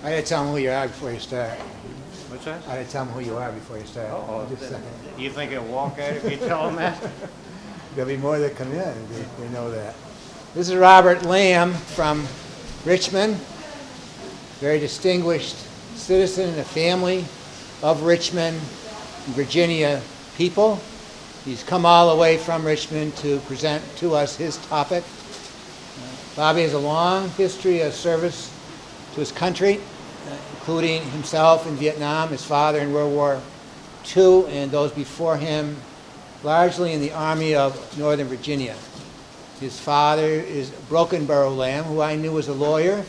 I gotta tell them who you are before you start. What's that? I gotta tell them who you are before you start. Oh, Just a second. you think he'll walk out if you tell him that? There'll be more that come in, we know that. This is Robert Lamb from Richmond, very distinguished citizen in the family of Richmond, Virginia people. He's come all the way from Richmond to present to us his topic. Bobby has a long history of service to his country, including himself in Vietnam, his father in World War II, and those before him, largely in the Army of Northern Virginia. His father is Broken Barrel Lamb, who I knew was a lawyer,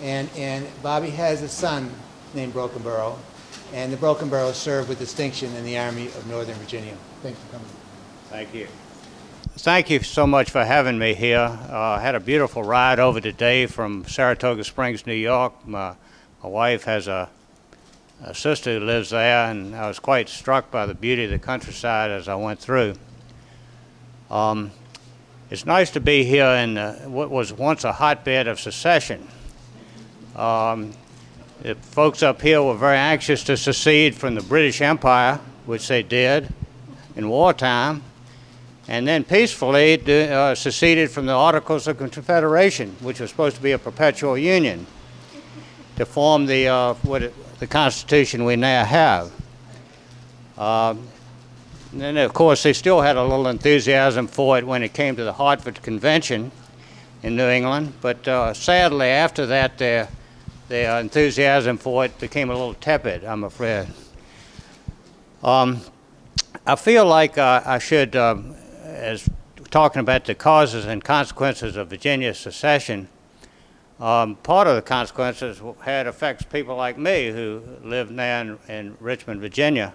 and Bobby has a son named Broken Barrel, and the Broken Barrel served with distinction in the Army of Northern Virginia. Thanks for coming. Thank you. Thank you so much for having me here. I had a beautiful ride over today from Saratoga Springs, New York. My wife has a sister who lives there, and I was quite struck by the beauty of the countryside as I went through. It's nice to be here in what was once a hotbed of secession. The folks up here were very anxious to secede from the British Empire, which they did in wartime, and then peacefully seceded from the Articles of Confederation, which was supposed to be a perpetual union, to form the Constitution we now have. And then, of course, they still had a little enthusiasm for it when it came to the Hartford Convention in New England, but sadly, after that, their enthusiasm for it became a little tepid, I'm afraid. I feel like I should, as talking about the causes and consequences of Virginia's secession, part of the consequences affects people like me who live now in Richmond, Virginia.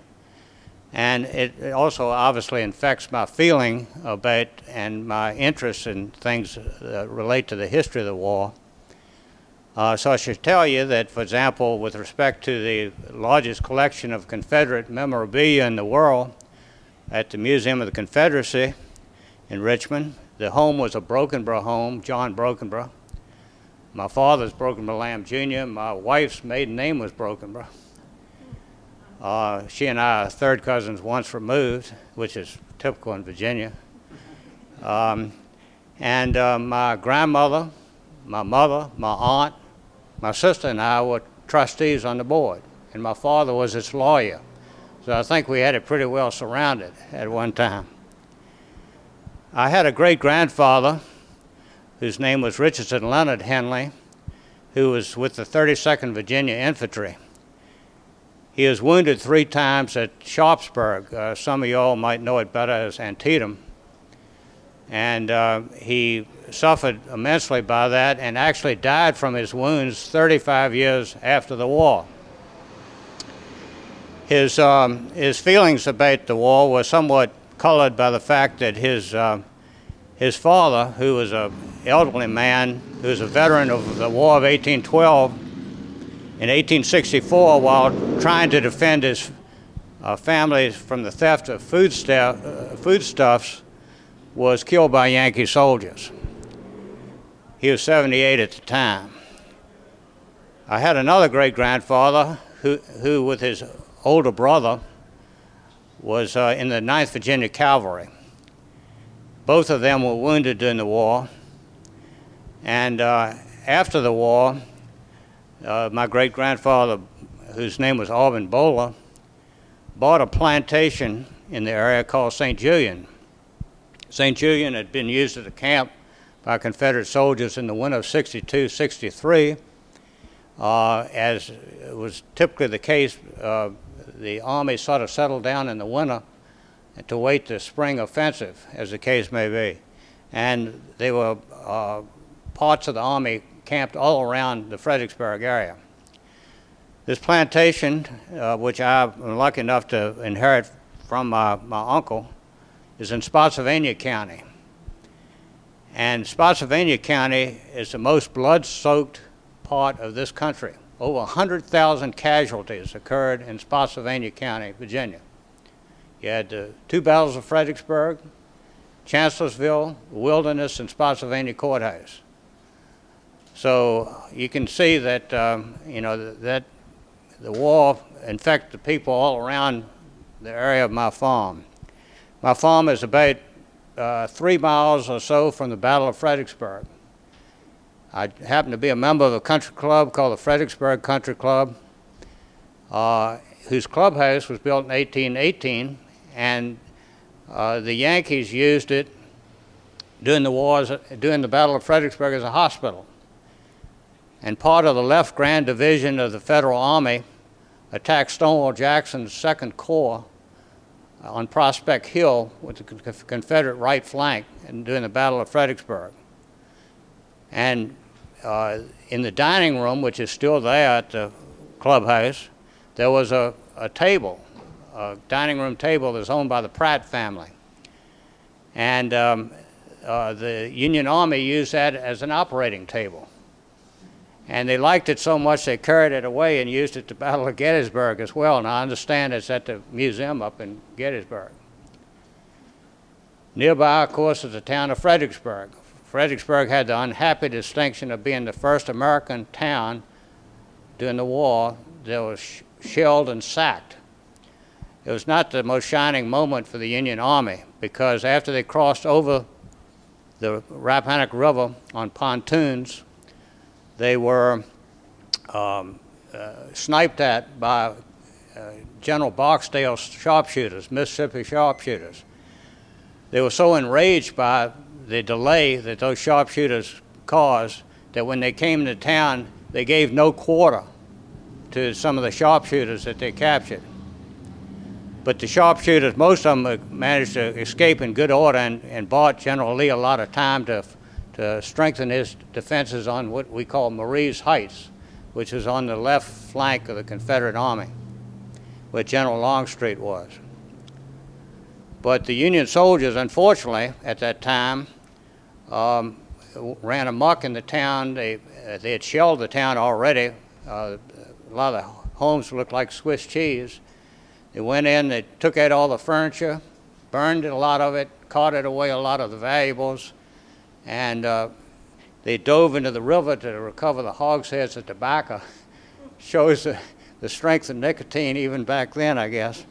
And it also obviously affects my feeling about and my interest in things that relate to the history of the war. So I should tell you that, for example, with respect to the largest collection of Confederate memorabilia in the world at the Museum of the Confederacy in Richmond, the home was a Brokenborough home, John Brokenborough. My father's Brokenborough Lamb Jr., my wife's maiden name was Brokenborough. She and I are third cousins once removed, which is typical in Virginia. And my grandmother, my mother, my aunt, my sister and I were trustees on the board, and my father was its lawyer. So I think we had it pretty well surrounded at one time. I had a great-grandfather whose name was Richardson Leonard Henley, who was with the 32nd Virginia Infantry. He was wounded 3 times at Sharpsburg. Some of you all might know it better as Antietam. And he suffered immensely by that and actually died from his wounds 35 years after the war. His feelings about the war were somewhat colored by the fact that his father, who was an elderly man, who was a veteran of the War of 1812, in 1864, while trying to defend his family from the theft of foodstuffs, was killed by Yankee soldiers. He was 78 at the time. I had another great-grandfather who with his older brother, was in the 9th Virginia Cavalry. Both of them were wounded during the war. And after the war, my great-grandfather, whose name was Auburn Bowler, bought a plantation in the area called St. Julian. St. Julian had been used as a camp by Confederate soldiers in the winter of 62-63. As was typically the case, the Army sort of settled down in the winter to wait the spring offensive, as the case may be. And there were parts of the Army camped all around the Fredericksburg area. This plantation, which I'm lucky enough to inherit from my uncle, is in Spotsylvania County. And Spotsylvania County is the most blood-soaked part of this country. Over 100,000 casualties occurred in Spotsylvania County, Virginia. You had the 2 battles of So you can see that, that the war infected the people all around the area of my farm. My farm is about 3 miles or so from the Battle of Fredericksburg. I happen to be a member of a country club called the Fredericksburg Country Club, whose clubhouse was built in 1818, and the Yankees used it during the Battle of Fredericksburg as a hospital. And part of the Left Grand Division of the Federal Army attacked Stonewall Jackson's 2nd Corps on Prospect Hill with the Confederate right flank during the Battle of Fredericksburg. And in the dining room, which is still there at the clubhouse, there was a table, a dining room table that's owned by the Pratt family. And the Union Army used that as an operating table. And they liked it so much they carried it away and used it at the Battle of Gettysburg as well. And I understand it's at the museum up in Gettysburg. Nearby, of course, is the town of Fredericksburg. Fredericksburg had the unhappy distinction of being the first American town during the war that was shelled and sacked. It was not the most shining moment for the Union Army, because after they crossed over the Rappahannock River on pontoons, they were sniped at by General Barksdale's sharpshooters, Mississippi sharpshooters. They were so enraged by the delay that those sharpshooters caused that when they came to town, they gave no quarter to some of the sharpshooters that they captured. But the sharpshooters, most of them managed to escape in good order and bought General Lee a lot of time to strengthen his defenses on what we call Marie's Heights, which is on the left flank of the Confederate Army, where General Longstreet was. But the Union soldiers, unfortunately, at that time, ran amok in the town. They had shelled the town already. A lot of the homes looked like Swiss cheese. They went in, they took out all the furniture, burned a lot of it, carted away a lot of the valuables, and they dove into the river to recover the hogsheads of tobacco. Shows the strength of nicotine even back then, I guess.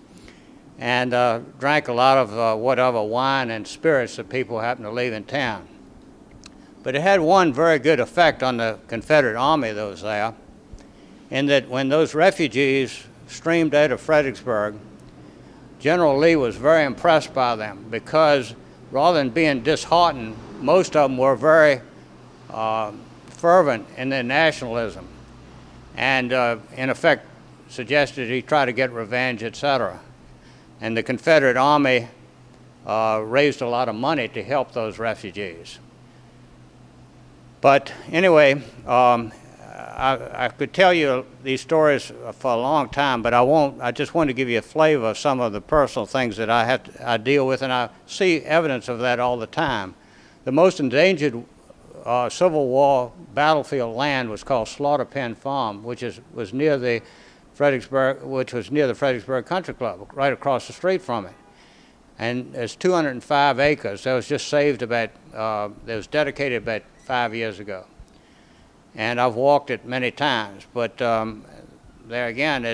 And drank a lot of whatever wine and spirits that people happened to leave in town. But it had one very good effect on the Confederate Army that was there, in that when those refugees streamed out of Fredericksburg, General Lee was very impressed by them, because rather than being disheartened, most of them were very fervent in their nationalism, and in effect suggested he try to get revenge, etc. And the Confederate Army raised a lot of money to help those refugees. But anyway, I could tell you these stories for a long time, but I won't. I just want to give you a flavor of some of the personal things that I deal with, and I see evidence of that all the time. The most endangered Civil War battlefield land was called Slaughter Pen Farm, which was near the Fredericksburg Country Club, right across the street from it. And it's 205 acres. That was just saved that was dedicated about 5 years ago. And I've walked it many times, but there again,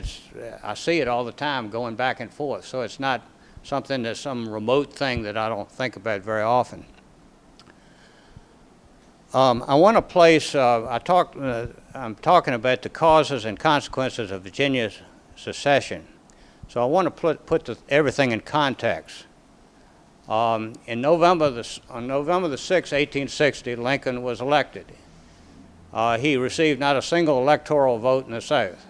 I see it all the time going back and forth. So it's not something that's some remote thing that I don't think about very often. I want to place, I'm talking about the causes and consequences of Virginia's secession. So I want to put everything in context. On November the 6th, 1860, Lincoln was elected. He received not a single electoral vote in the South.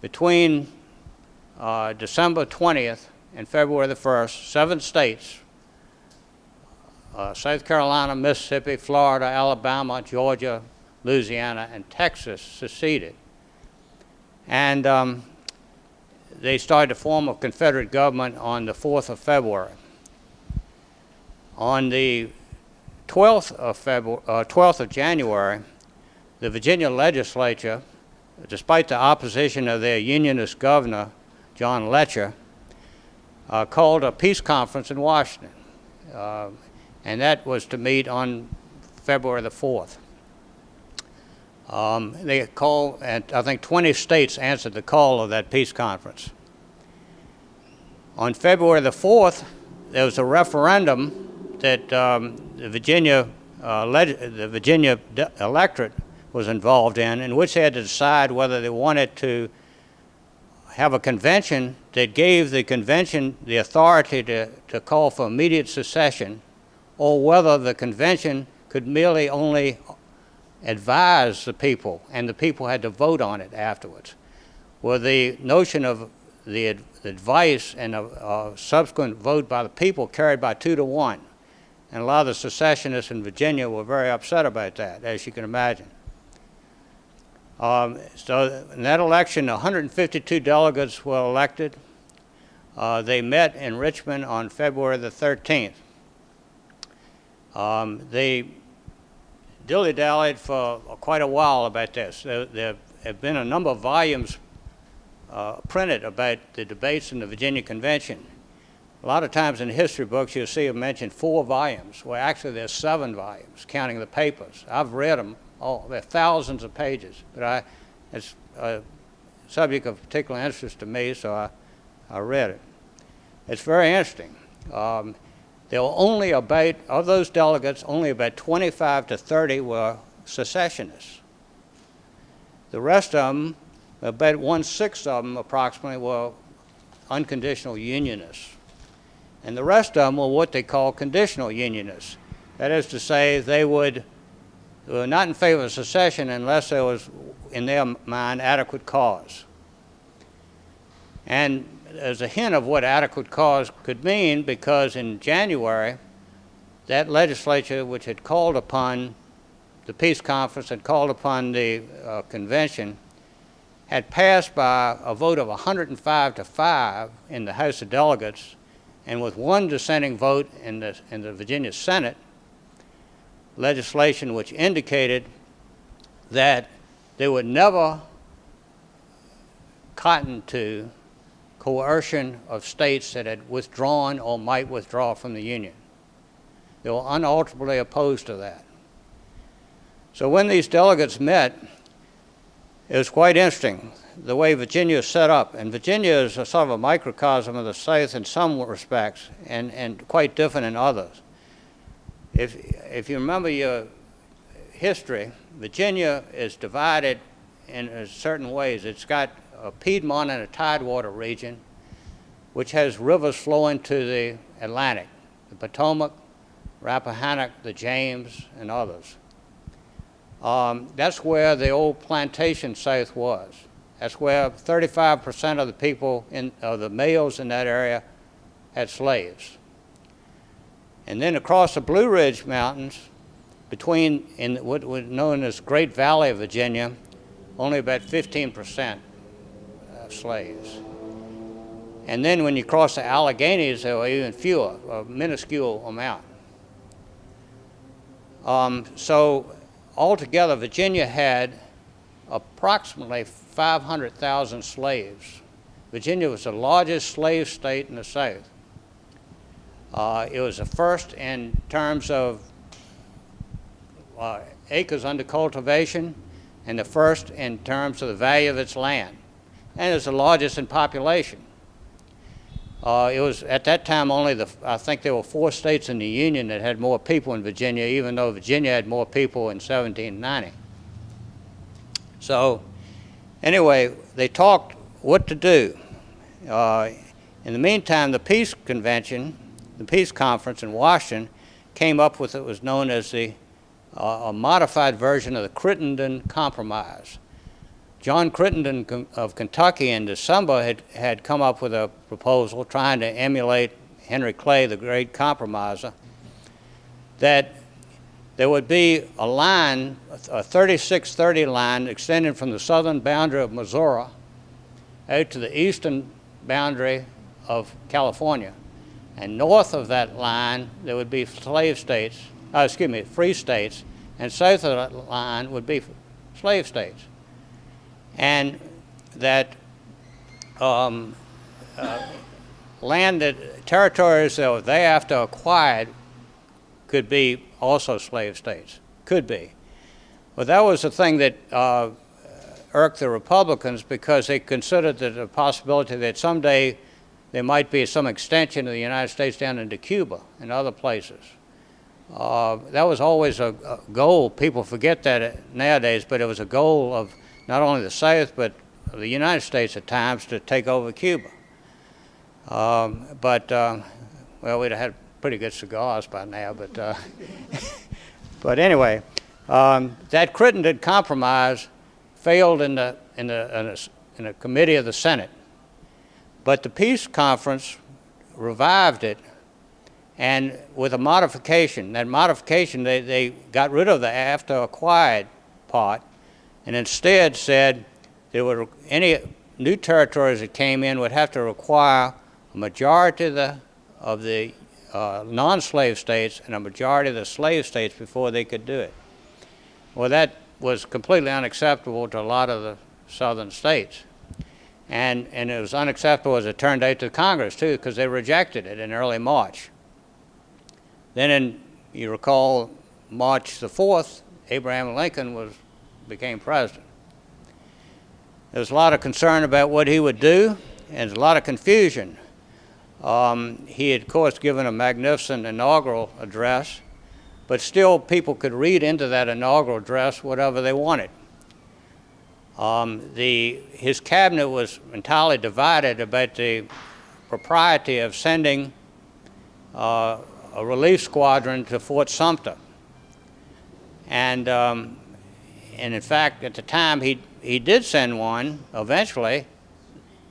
Between December 20th and February the 1st, 7 states, South Carolina, Mississippi, Florida, Alabama, Georgia, Louisiana, and Texas seceded. And they started to form a Confederate government on the 4th of February. On the 12th of January, the Virginia legislature, despite the opposition of their Unionist governor, John Letcher, called a peace conference in Washington. And that was to meet on February the 4th. They called, and I think 20 states answered the call of that peace conference. On February the 4th, there was a referendum that the Virginia electorate was involved in which they had to decide whether they wanted to have a convention that gave the convention the authority to call for immediate secession, or whether the convention could merely only advise the people and the people had to vote on it afterwards. Well, the notion of the advice and a subsequent vote by the people carried by 2-1. And a lot of the secessionists in Virginia were very upset about that, as you can imagine. So in that election, 152 delegates were elected. They met in Richmond on February the 13th. They dilly-dallied for quite a while about this. There have been a number of volumes printed about the debates in the Virginia Convention. A lot of times in history books you'll see them mentioned 4 volumes. Well, actually there's 7 volumes, counting the papers. I've read them all. They're thousands of pages, but it's a subject of particular interest to me, so I read it. It's very interesting. There were only about, of those delegates, only about 25 to 30 were secessionists. The rest of them, about 1/6 of them approximately, were unconditional unionists. And the rest of them were what they call conditional unionists. That is to say, they were not in favor of secession unless there was, in their mind, adequate cause. And there's a hint of what adequate cause could mean, because in January, that legislature, which had called upon the peace conference, had called upon the convention, had passed by a vote of 105 to 5 in the House of Delegates, and with 1 dissenting vote in the Virginia Senate, legislation which indicated that they would never cotton to coercion of states that had withdrawn or might withdraw from the Union. They were unalterably opposed to that. So when these delegates met, it was quite interesting the way Virginia is set up. And Virginia is a sort of a microcosm of the South in some respects, and quite different in others. If you remember your history, Virginia is divided in certain ways. It's got a Piedmont and a Tidewater region, which has rivers flowing to the Atlantic, the Potomac, Rappahannock, the James, and others. That's where the old plantation South was. That's where 35% of the people, of the males in that area, had slaves. And then across the Blue Ridge Mountains, in what was known as Great Valley of Virginia, only about 15% slaves. And then when you cross the Alleghenies, there were even fewer, a minuscule amount. So altogether, Virginia had approximately 500,000 slaves. Virginia was the largest slave state in the South. It was the first in terms of acres under cultivation, and the first in terms of the value of its land. And it's the largest in population. It was at that time only I think there were 4 states in the Union that had more people in Virginia, even though Virginia had more people in 1790. So anyway, they talked what to do. In the meantime, the peace convention, the peace conference in Washington, came up with what was known as a modified version of the Crittenden Compromise. John Crittenden of Kentucky in December had come up with a proposal trying to emulate Henry Clay, the great compromiser, that there would be a line, a 3630 line, extending from the southern boundary of Missouri out to the eastern boundary of California. And north of that line, there would be free states, and south of that line would be slave states. And that territories that were thereafter acquired could be also slave states, could be. Well, that was the thing that irked the Republicans, because they considered that the possibility that someday there might be some extension of the United States down into Cuba and other places. That was always a goal. People forget that nowadays, but it was a goal of not only the South, but the United States at times, to take over Cuba. Well, we'd have had pretty good cigars by now, but but anyway, that Crittenden Compromise failed in a committee of the Senate, but the peace conference revived it, and with a modification. That modification, they got rid of the after acquired part, and instead said there were any new territories that came in would have to require a majority of the non-slave states and a majority of the slave states before they could do it. Well, that was completely unacceptable to a lot of the southern states. And it was unacceptable, as it turned out, to Congress, too, because they rejected it in early March. Then you recall, March the 4th, Abraham Lincoln became president. There was a lot of concern about what he would do, and a lot of confusion. He had, of course, given a magnificent inaugural address, but still people could read into that inaugural address whatever they wanted. His cabinet was entirely divided about the propriety of sending a relief squadron to Fort Sumter. And in fact, at the time, he did send one eventually.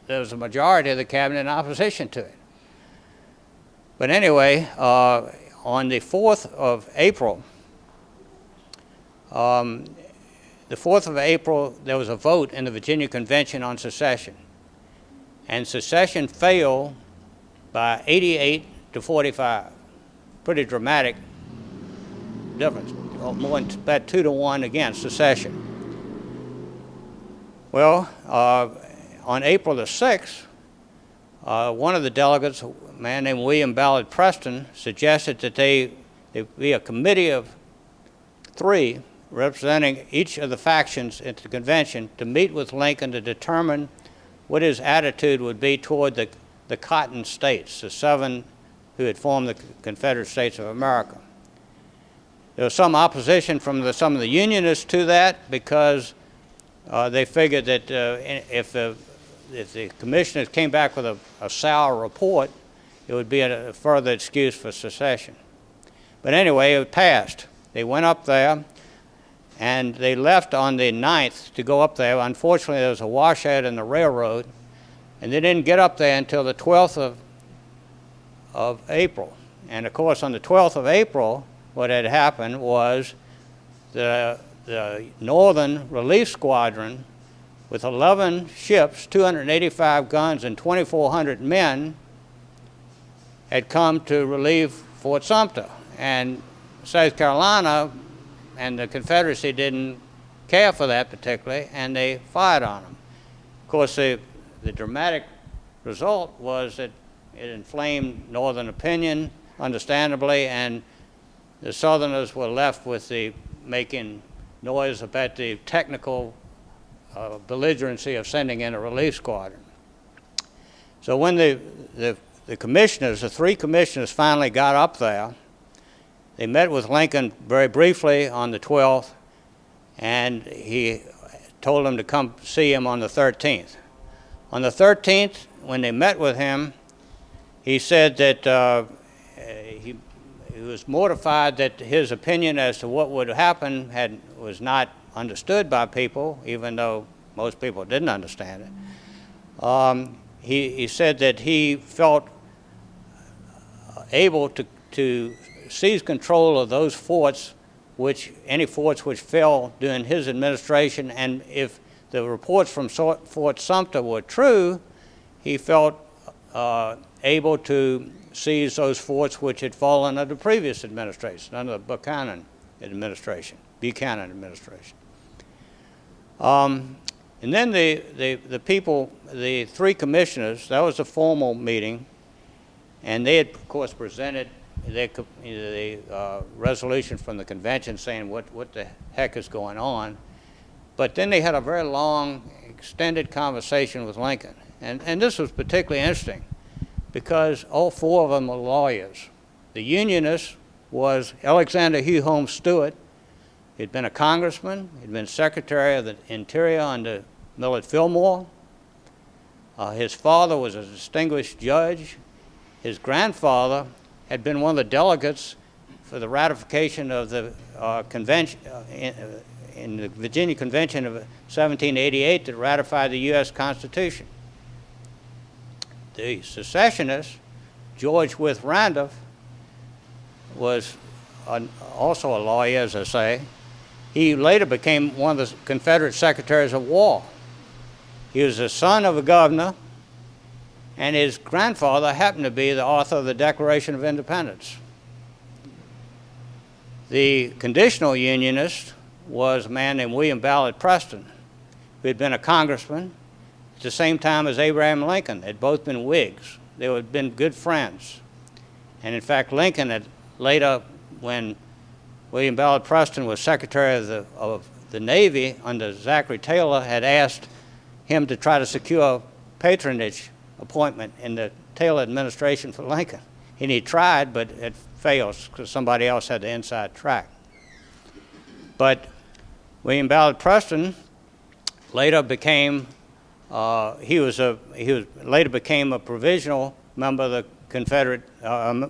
There was a majority of the cabinet in opposition to it. But anyway, on the 4th of April, there was a vote in the Virginia Convention on secession. And secession failed by 88 to 45. Pretty dramatic difference, more than about 2 to 1 against secession. Well, on April the 6th, one of the delegates, a man named William Ballard Preston, suggested that there be a committee of 3 representing each of the factions at the convention to meet with Lincoln to determine what his attitude would be toward the cotton states, the 7 who had formed the Confederate States of America. There was some opposition from some of the Unionists to that, because they figured that if the commissioners came back with a sour report, it would be a further excuse for secession. But anyway, it passed. They went up there, and they left on the 9th to go up there. Unfortunately, there was a washout in the railroad, and they didn't get up there until the 12th of April. And of course, on the 12th of April, what had happened was the Northern Relief Squadron, with 11 ships, 285 guns, and 2,400 men, had come to relieve Fort Sumter. And South Carolina and the Confederacy didn't care for that particularly, and they fired on them. Of course, the dramatic result was that it inflamed Northern opinion, understandably, and the Southerners were left with making noise about the technical belligerency of sending in a relief squadron. So when the commissioners, the 3 commissioners, finally got up there, they met with Lincoln very briefly on the 12th, and he told them to come see him on the 13th. On the 13th, when they met with him, he said that he was mortified that his opinion as to what would happen was not understood by people, even though most people didn't understand it. He said that he felt able to seize control of those forts, any forts which fell during his administration, and if the reports from Fort Sumter were true, he felt able to seize those forts which had fallen under the previous administration, under the Buchanan administration. And then the people, the 3 commissioners, that was a formal meeting, and they had, of course, presented the resolution from the convention saying what the heck is going on. But then they had a very long, extended conversation with Lincoln. And this was particularly interesting because all four of them were lawyers. The Unionist was Alexander Hugh Holmes Stewart. He'd been a congressman. He'd been Secretary of the Interior under Millard Fillmore. His father was a distinguished judge. His grandfather had been one of the delegates for the ratification of the convention in the Virginia Convention of 1788 that ratified the U.S. Constitution. The secessionist, George Wythe Randolph, was also a lawyer, as I say. He later became one of the Confederate Secretaries of War. He was the son of a governor, and his grandfather happened to be the author of the Declaration of Independence. The conditional Unionist was a man named William Ballard Preston, who had been a congressman at the same time as Abraham Lincoln. They'd both been Whigs. They had been good friends. And in fact, Lincoln had later, when William Ballard Preston was Secretary of the Navy under Zachary Taylor, had asked him to try to secure patronage appointment in the Taylor administration for Lincoln. And he tried, but it failed because somebody else had the inside track. But William Ballard Preston later became later became a provisional member of the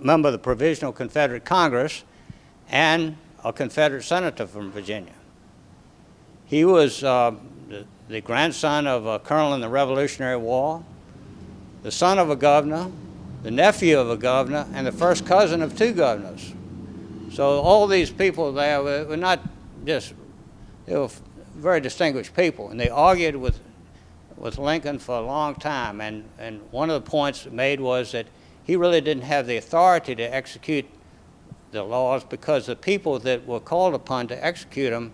member of the Provisional Confederate Congress and a Confederate senator from Virginia. He was the grandson of a colonel in the Revolutionary War, the son of a governor, the nephew of a governor, and the first cousin of two governors. So all these people there were not just, they were very distinguished people, and they argued with Lincoln for a long time, and one of the points made was that he really didn't have the authority to execute the laws because the people that were called upon to execute them,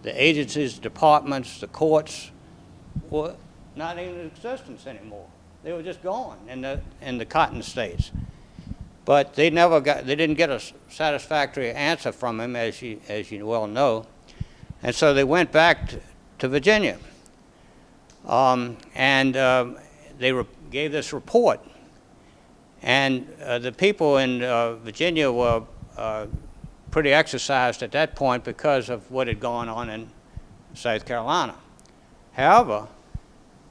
the agencies, departments, the courts, were not even in existence anymore. They were just gone in the Cotton States. But they didn't get a satisfactory answer from him, as you well know, and so they went back to Virginia, they gave this report, and the people in Virginia were pretty exercised at that point because of what had gone on in South Carolina. However,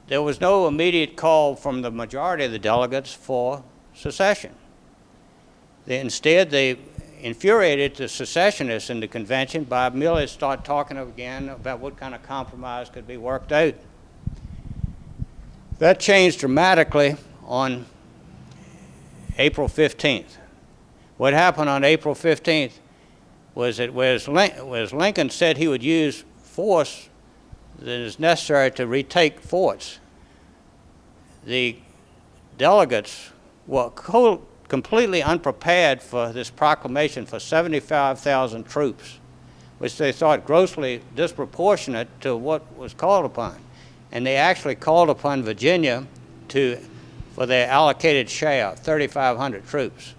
there was no immediate call from the majority of the delegates for secession. Instead, they infuriated the secessionists in the convention by merely start talking again about what kind of compromise could be worked out. That changed dramatically on April 15th. What happened on April 15th was that whereas Lincoln said he would use force that is necessary to retake forts, the delegates were completely unprepared for this proclamation for 75,000 troops, which they thought grossly disproportionate to what was called upon. And they actually called upon Virginia for their allocated share, 3,500 troops.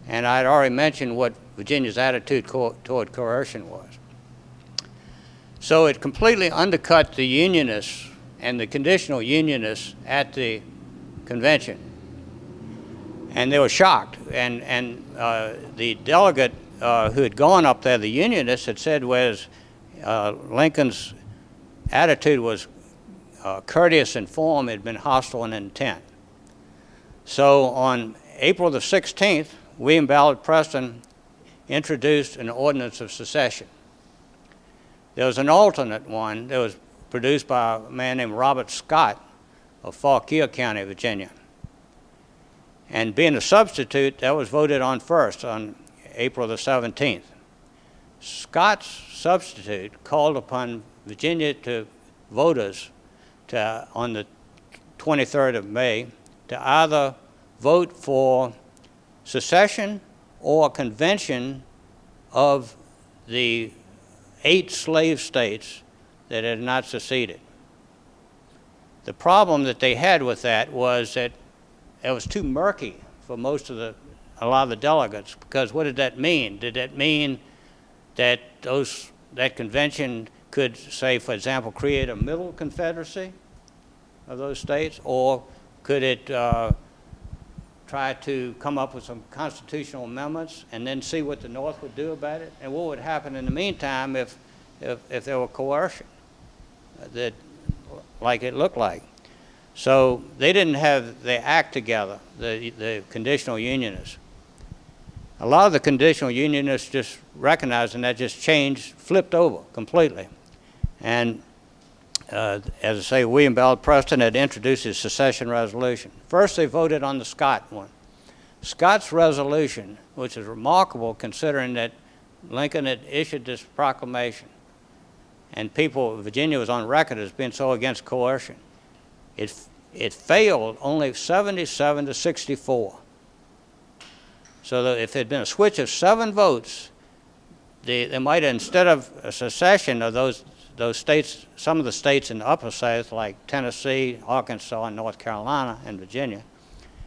And I'd already mentioned what Virginia's attitude toward coercion was. So it completely undercut the Unionists and the conditional Unionists at the convention. And they were shocked. And the delegate who had gone up there, the Unionists, had said Lincoln's attitude was courteous in form, had been hostile in intent. So on April the 16th, William Ballard Preston introduced an ordinance of secession. There was an alternate one that was produced by a man named Robert Scott of Fauquier County, Virginia. And being a substitute, that was voted on first on April the 17th. Scott's substitute called upon Virginia voters on the 23rd of May to either vote for secession or a convention of the 8 slave states that had not seceded. The problem that they had with that was that it was too murky for most of the a lot of the delegates, because what did that mean? Did that mean that that convention could, say, for example, create a middle confederacy of those states, or could it try to come up with some constitutional amendments and then see what the North would do about it, and what would happen in the meantime if there were coercion, that like it looked like. So they didn't have their act together, the conditional unionists. A lot of the conditional unionists just recognized, and that just changed, flipped over completely. And as I say, William Ballard Preston had introduced his Secession Resolution. First, they voted on the Scott one. Scott's resolution, which is remarkable considering that Lincoln had issued this proclamation, and Virginia was on record as being so against coercion. It failed only 77 to 64. So that if there had been a switch of 7 votes, they might have, instead of a secession of those states, some of the states in the upper South, like Tennessee, Arkansas, and North Carolina, and Virginia,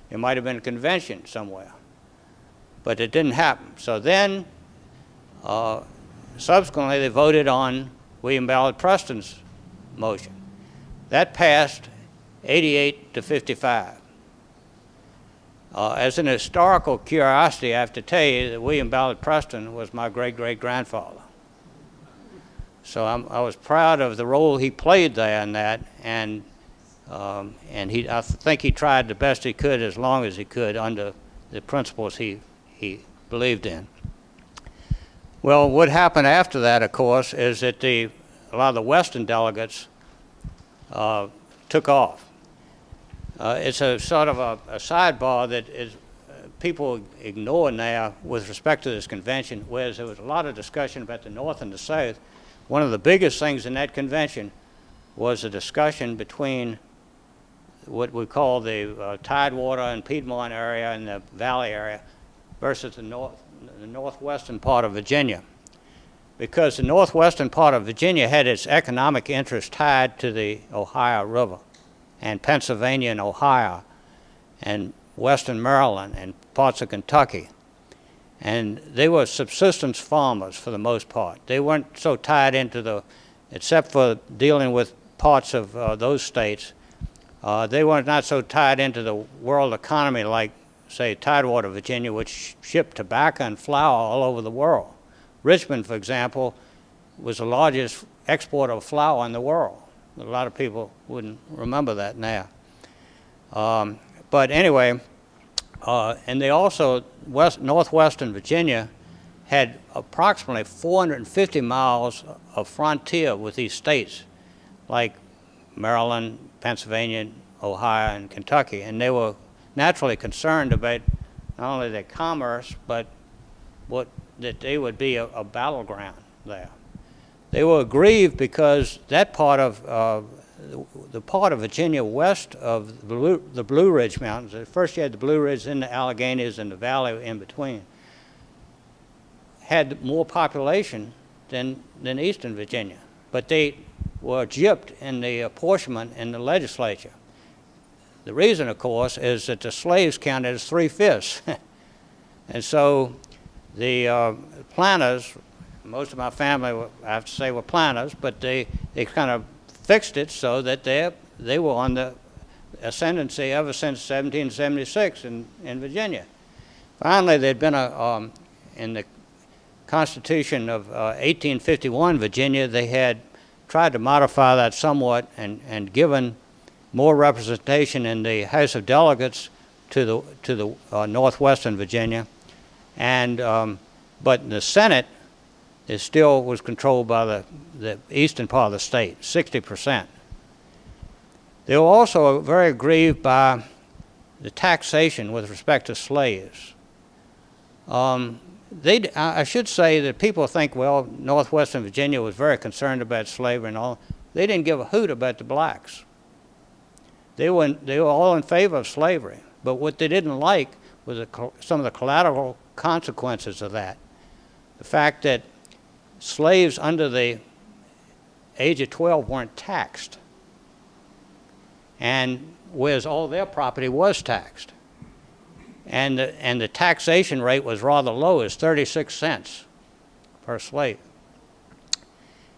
there might have been a convention somewhere. But it didn't happen. So then, subsequently, they voted on William Ballard Preston's motion. That passed 88 to 55. As an historical curiosity, I have to tell you that William Ballard Preston was my great-great-grandfather. So I was proud of the role he played there in that, and I think he tried the best he could as long as he could under the principles he believed in. Well, what happened after that, of course, is that a lot of the Western delegates took off. It's a sort of a sidebar that is people ignore now with respect to this convention, whereas there was a lot of discussion about the North and the South. One of the biggest things in that convention was a discussion between what we call the Tidewater and Piedmont area and the Valley area versus the northwestern part of Virginia. Because the northwestern part of Virginia had its economic interest tied to the Ohio River, and Pennsylvania and Ohio, and western Maryland, and parts of Kentucky. And they were subsistence farmers for the most part. They weren't so tied into except for dealing with parts of those states, they were not so tied into the world economy like, say, Tidewater, Virginia, which shipped tobacco and flour all over the world. Richmond, for example, was the largest exporter of flour in the world. A lot of people wouldn't remember that now. But anyway, and they also, northwestern Virginia had approximately 450 miles of frontier with these states, like Maryland, Pennsylvania, Ohio, and Kentucky. And they were naturally concerned about not only their commerce, but that they would be a battleground there. They were aggrieved because that part of the part of Virginia west of the Blue Ridge Mountains. At first you had the Blue Ridge, then the Alleghanies, and the valley in between, had more population than eastern Virginia. But they were gypped in the apportionment in the legislature. The reason, of course, is that the slaves counted as 3/5. And so the planters, most of my family, I have to say, were planters, but they kind of fixed it so that they were on the ascendancy ever since 1776 in Virginia. Finally, there'd been in the Constitution of 1851, Virginia, they had tried to modify that somewhat and given more representation in the House of Delegates to the northwestern Virginia, and but the Senate it still was controlled by the eastern part of the state, 60%. They were also very aggrieved by the taxation with respect to slaves. I should say that people think, well, northwestern Virginia was very concerned about slavery and all. They didn't give a hoot about the blacks. They were all in favor of slavery, but what they didn't like was some of the collateral consequences of that. The fact that slaves under the age of 12 weren't taxed, and whereas all their property was taxed. and the taxation rate was rather low, it's 36 cents per slave.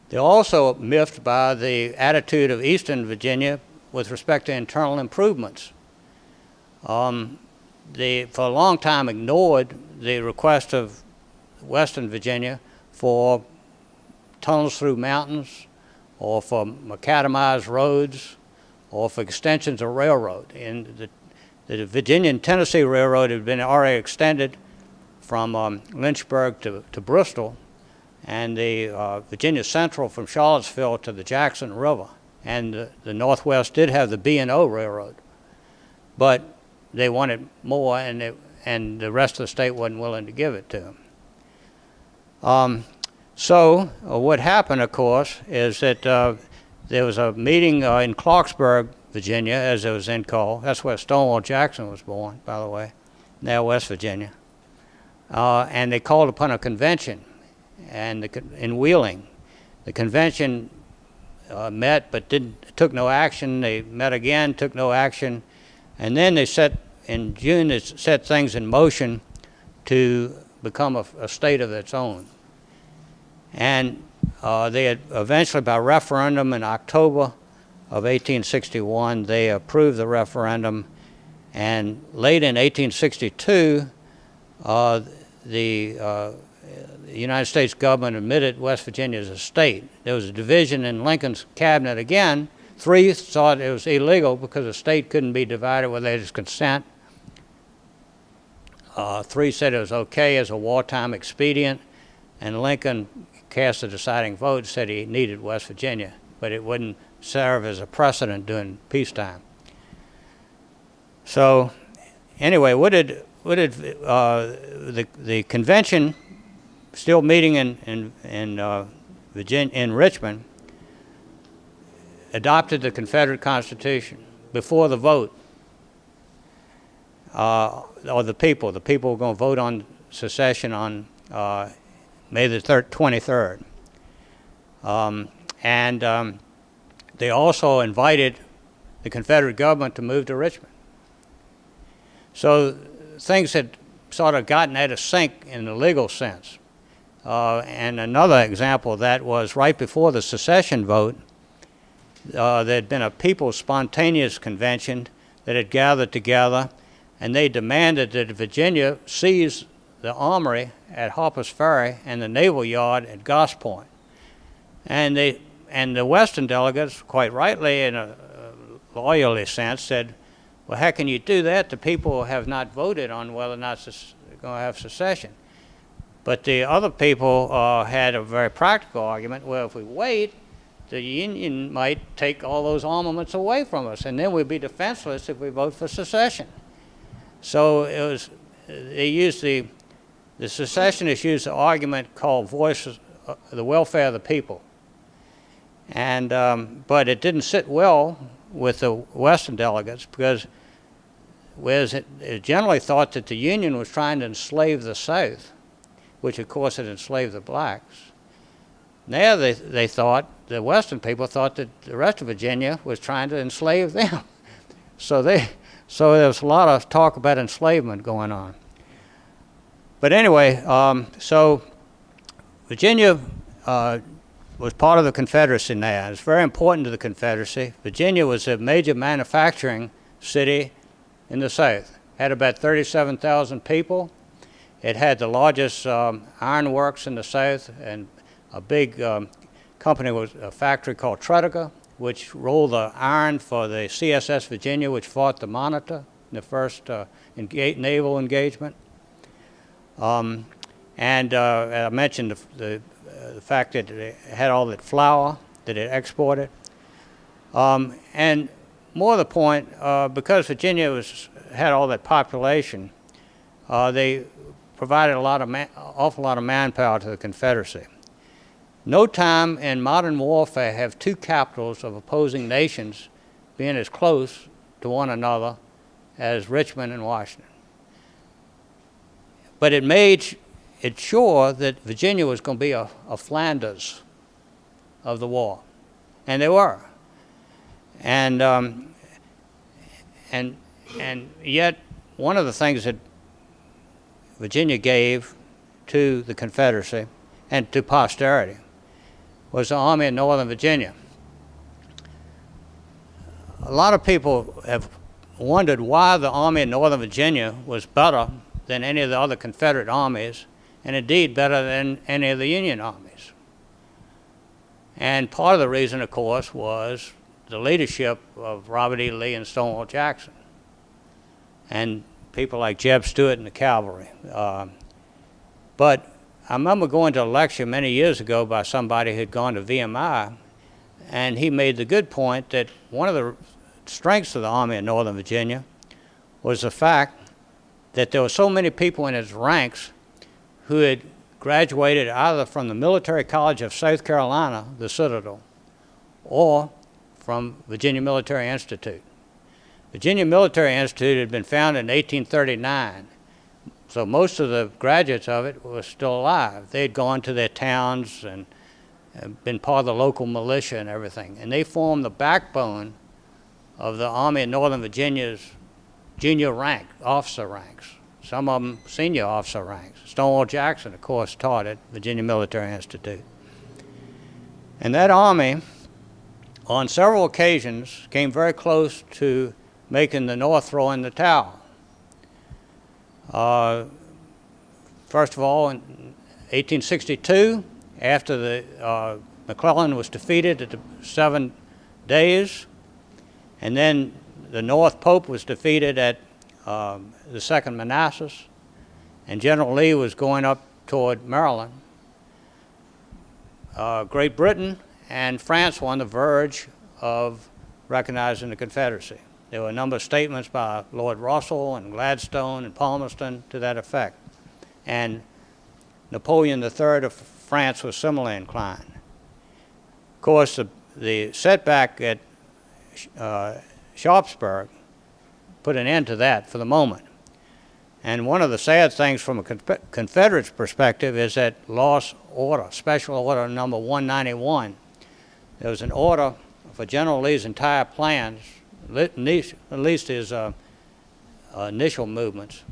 They're also miffed by the attitude of Eastern Virginia with respect to internal improvements. They, for a long time, ignored the request of Western Virginia for tunnels through mountains, or for macadamized roads, or for extensions of railroad. And the Virginia and Tennessee Railroad had been already extended from Lynchburg to Bristol, and the Virginia Central from Charlottesville to the Jackson River. And the Northwest did have the B&O Railroad, but they wanted more, and the rest of the state wasn't willing to give it to them. So what happened, of course, is that there was a meeting in Clarksburg, Virginia, as it was then called. That's where Stonewall Jackson was born, by the way, now West Virginia. And they called upon a convention in Wheeling. The convention met but took no action. They met again, took no action. And then in June, they set things in motion to become a state of its own. And they had eventually, by referendum in October of 1861, they approved the referendum. And late in 1862, the United States government admitted West Virginia as a state. There was a division in Lincoln's cabinet again. 3 thought it was illegal because a state couldn't be divided without his consent. 3 said it was okay as a wartime expedient, and Lincoln cast a deciding vote, said he needed West Virginia, but it wouldn't serve as a precedent during peacetime. So anyway, the convention, still meeting in Virginia, in Richmond, adopted the Confederate Constitution before the vote, or the people were going to vote on secession on May the 23rd. They also invited the Confederate government to move to Richmond. So things had sort of gotten out of sync in the legal sense. And another example of that was right before the secession vote, there had been a people's spontaneous convention that had gathered together, and they demanded that Virginia seize the armory at Harper's Ferry and the naval yard at Goss Point. And the Western delegates, quite rightly in a lawyerly sense, said, well, how can you do that? The people have not voted on whether or not they're going to have secession. But the other people had a very practical argument. Well, if we wait, the Union might take all those armaments away from us, and then we'd be defenseless if we vote for secession. So the secessionists used the argument called voices, the welfare of the people. And but it didn't sit well with the Western delegates, because whereas it generally thought that the Union was trying to enslave the South, which of course had enslaved the blacks. Now they thought, the Western people thought that the rest of Virginia was trying to enslave them. So there was a lot of talk about enslavement going on. But anyway, so Virginia was part of the Confederacy now. It's very important to the Confederacy. Virginia was a major manufacturing city in the South. Had about 37,000 people. It had the largest iron works in the South, and a big company was a factory called Tredegar, which rolled the iron for the CSS Virginia, which fought the Monitor in the first naval engagement. And I mentioned the fact that it had all that flour that it exported. And more to the point, because Virginia had all that population, they provided awful lot of manpower to the Confederacy. No time in modern warfare have 2 capitals of opposing nations been as close to one another as Richmond and Washington. But it made it sure that Virginia was going to be a Flanders of the war, and they were. And yet, one of the things that Virginia gave to the Confederacy and to posterity was the Army of Northern Virginia. A lot of people have wondered why the Army of Northern Virginia was better than any of the other Confederate armies, and indeed better than any of the Union armies. And part of the reason, of course, was the leadership of Robert E. Lee and Stonewall Jackson, and people like Jeb Stuart and the cavalry. But I remember going to a lecture many years ago by somebody who had gone to VMI, and he made the good point that one of the strengths of the Army of Northern Virginia was the fact that there were so many people in its ranks who had graduated either from the Military College of South Carolina, the Citadel, or from Virginia Military Institute. Virginia Military Institute had been founded in 1839, so most of the graduates of it were still alive. They had gone to their towns and been part of the local militia and everything, and they formed the backbone of the Army of Northern Virginia's junior rank, officer ranks, some of them senior officer ranks. Stonewall Jackson, of course, taught at Virginia Military Institute. And that army, on several occasions, came very close to making the North throw in the towel. First of all, in 1862, after the McClellan was defeated at the 7 Days, and then the North Pope was defeated at the Second Manassas, and General Lee was going up toward Maryland. Great Britain and France were on the verge of recognizing the Confederacy. There were a number of statements by Lord Russell and Gladstone and Palmerston to that effect. And Napoleon III of France was similarly inclined. Of course, the setback at Sharpsburg put an end to that for the moment. And one of the sad things from a Confederate perspective is that lost order, Special Order number 191. There was an order for General Lee's entire plans, at least his initial movements,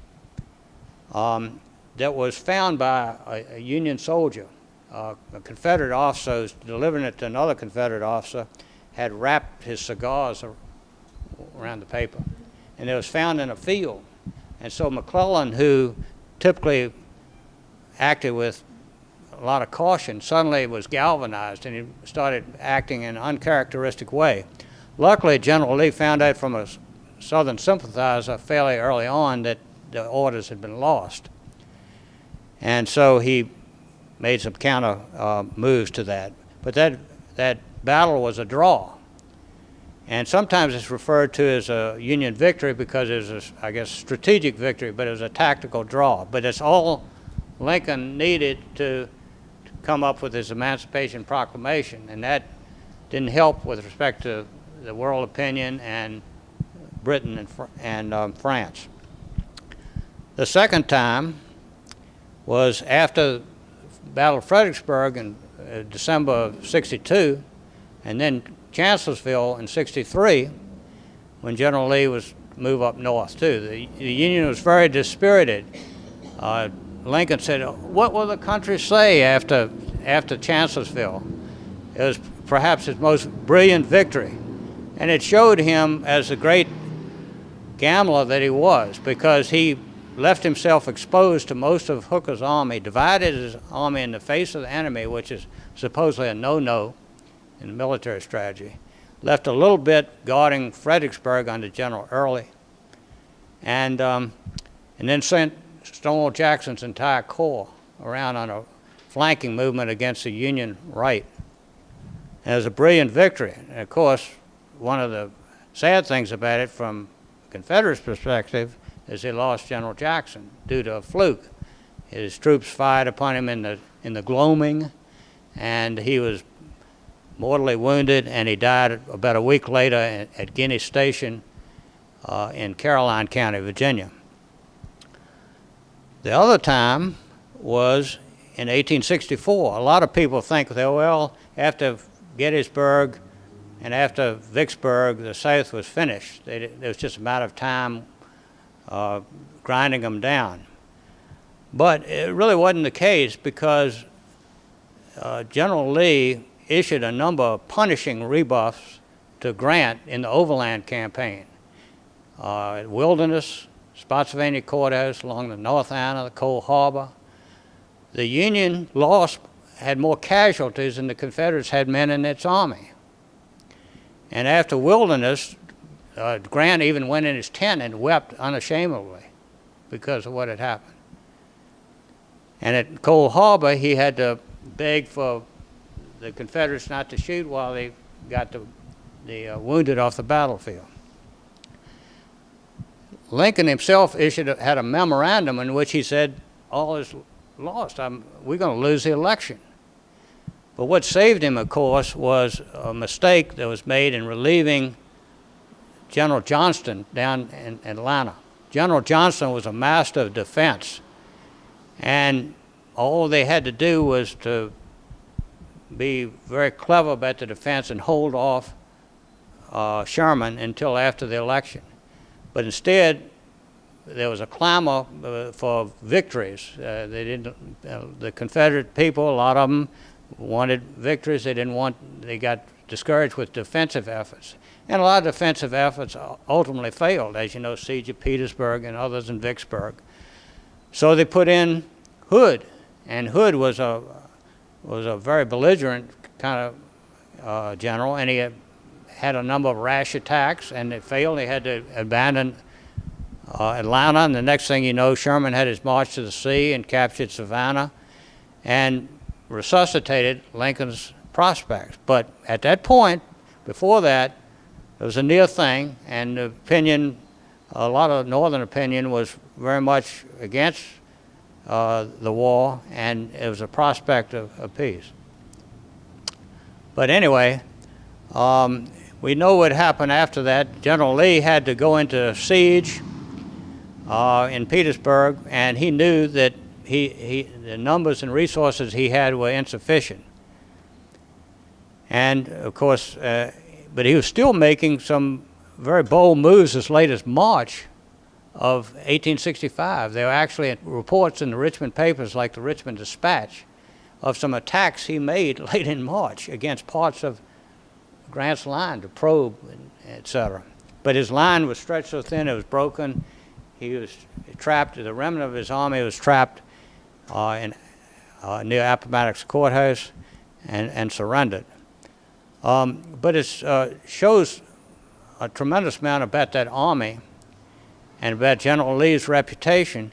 that was found by a Union soldier. A Confederate officer delivering it to another Confederate officer had wrapped his cigars around the paper, and it was found in a field. And so McClellan, who typically acted with a lot of caution, suddenly was galvanized and he started acting in an uncharacteristic way. Luckily, General Lee found out from a Southern sympathizer fairly early on that the orders had been lost. And so he made some counter moves to that. But that battle was a draw. And sometimes it's referred to as a Union victory because it was, I guess, strategic victory, but it was a tactical draw. But it's all Lincoln needed to come up with his Emancipation Proclamation, and that didn't help with respect to the world opinion and Britain and France. The second time was after the Battle of Fredericksburg in December of '62, and then Chancellorsville in '63, when General Lee was moved up north too. The Union was very dispirited. Lincoln said, "What will the country say after Chancellorsville?" It was perhaps his most brilliant victory, and it showed him as a great gambler that he was, because he left himself exposed to most of Hooker's army, divided his army in the face of the enemy, which is supposedly a no-no in military strategy, left a little bit guarding Fredericksburg under General Early, and then sent Stonewall Jackson's entire corps around on a flanking movement against the Union right. And it was a brilliant victory. And of course, one of the sad things about it from Confederate perspective is they lost General Jackson due to a fluke. His troops fired upon him in the gloaming, and he was mortally wounded, and he died about a week later at Guinea Station in Caroline County, Virginia. The other time was in 1864. A lot of people think that, well, after Gettysburg and after Vicksburg, the South was finished. It was just a matter of time grinding them down. But it really wasn't the case because General Lee issued a number of punishing rebuffs to Grant in the Overland Campaign. Wilderness, Spotsylvania Courthouse along the North Anna, the Cold Harbor. The Union had more casualties than the Confederates had men in its army. And after Wilderness, Grant even went in his tent and wept unashamedly because of what had happened. And at Cold Harbor, he had to beg for the Confederates not to shoot while they got the wounded off the battlefield. Lincoln himself had a memorandum in which he said, all is lost. We're going to lose the election. But what saved him, of course, was a mistake that was made in relieving General Johnston down in Atlanta. General Johnston was a master of defense, and all they had to do was to be very clever about the defense and hold off Sherman until after the election. But instead, there was a clamor for victories. The Confederate people, a lot of them, wanted victories. They got discouraged with defensive efforts. And a lot of defensive efforts ultimately failed, as you know, siege of Petersburg and others in Vicksburg. So they put in Hood, and Hood was a very belligerent kind of general, and he had a number of rash attacks, and it failed. They had to abandon Atlanta, and the next thing you know, Sherman had his march to the sea and captured Savannah and resuscitated Lincoln's prospects. But at that point, before that, it was a near thing, and the opinion, a lot of Northern opinion was very much against the war, and it was a prospect of peace. But anyway, we know what happened after that. General Lee had to go into siege in Petersburg, and he knew that the numbers and resources he had were insufficient. And of course, but he was still making some very bold moves as late as March of 1865. There were actually reports in the Richmond papers, like the Richmond Dispatch, of some attacks he made late in March against parts of Grant's line to probe, etc. But his line was stretched so thin it was broken. He was trapped. The remnant of his army was trapped near Appomattox Courthouse and surrendered. But it shows a tremendous amount about that army and about General Lee's reputation